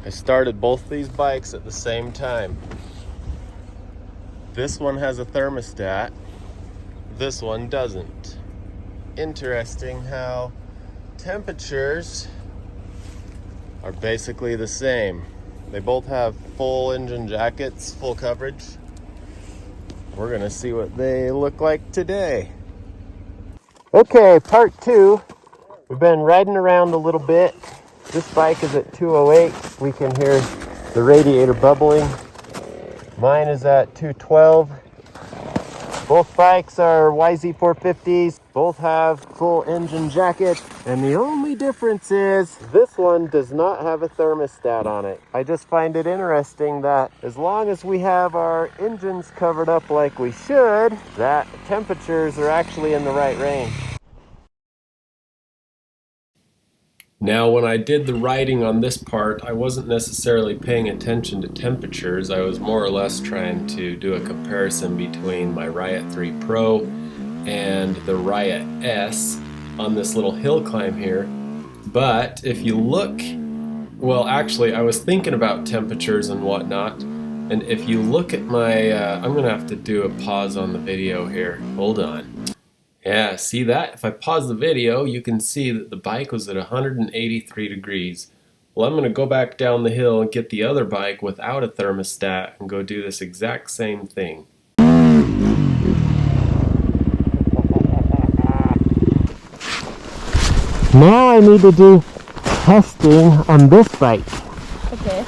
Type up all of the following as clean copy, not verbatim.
I started both these bikes at the same time. This one has a thermostat, this one doesn't. Interesting how temperatures are basically the same. They both have full engine jackets, full coverage. We're gonna see what they look like today. Okay, part two. We've been riding around a little bit. This bike is at 208. We can hear the radiator bubbling. Mine is at 212. Both bikes are YZ450s. Both have full engine jackets. And the only difference is this one does not have a thermostat on it. I just find it interesting that as long as we have our engines covered up like we should, that temperatures are actually in the right range. Now, when I did the writing on this part, I wasn't necessarily paying attention to temperatures. I was more or less trying to do a comparison between my Riot 3 Pro and the Riot S on this little hill climb here. But if you look, well, actually, I was thinking about temperatures and whatnot. And if you look at my, I'm going to have to do a pause on the video here. Hold on. Yeah, see that? If I pause the video, you can see that the bike was at 183 degrees. Well, I'm going to go back down the hill and get the other bike without a thermostat and go do this exact same thing. Now I need to do testing on this bike. Okay.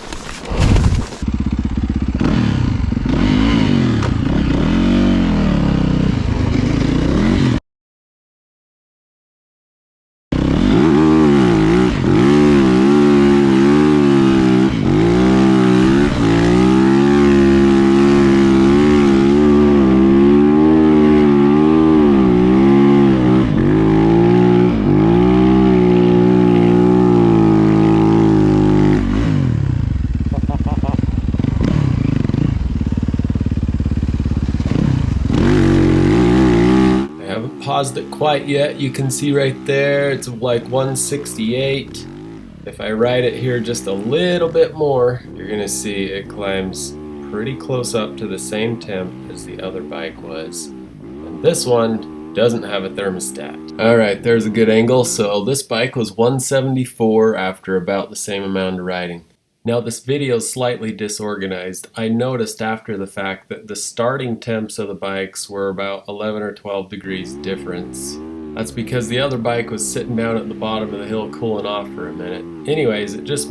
Paused it quite yet. You can see right there it's like 168. If I ride it here just a little bit more, you're gonna see it climbs pretty close up to the same temp as the other bike was, and this one doesn't have a thermostat. Alright, there's a good angle. So this bike was 174 after about the same amount of riding. Now this video is slightly disorganized. I noticed after the fact that the starting temps of the bikes were about 11 or 12 degrees difference. That's because the other bike was sitting down at the bottom of the hill cooling off for a minute. Anyways, it just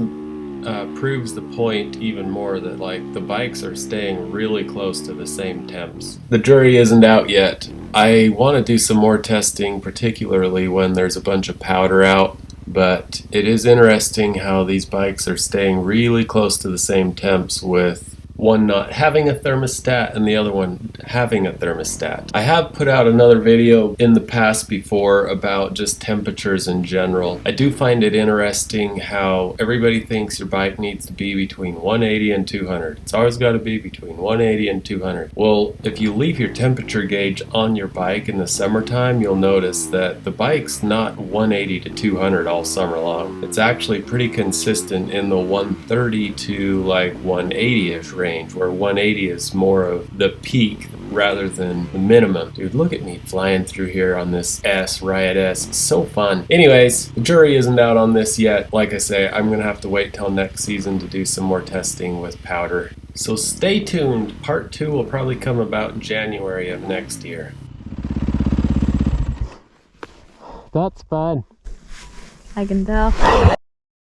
proves the point even more that like the bikes are staying really close to the same temps. The jury isn't out yet. I want to do some more testing, particularly when there's a bunch of powder out. But it is interesting how these bikes are staying really close to the same temps, with one not having a thermostat and the other one having a thermostat. I have put out another video in the past before about just temperatures in general. I do find it interesting how everybody thinks your bike needs to be between 180 and 200. It's always got to be between 180 and 200. Well, if you leave your temperature gauge on your bike in the summertime, you'll notice that the bike's not 180 to 200 all summer long. It's actually pretty consistent in the 130 to like 180-ish range, where 180 is more of the peak rather than the minimum. Dude, look at me flying through here on this Riot S. It's so fun. Anyways, the jury isn't out on this yet. Like I say, I'm gonna have to wait till next season to do some more testing with powder. So stay tuned. Part 2 will probably come about January of next year. That's fun. I can tell.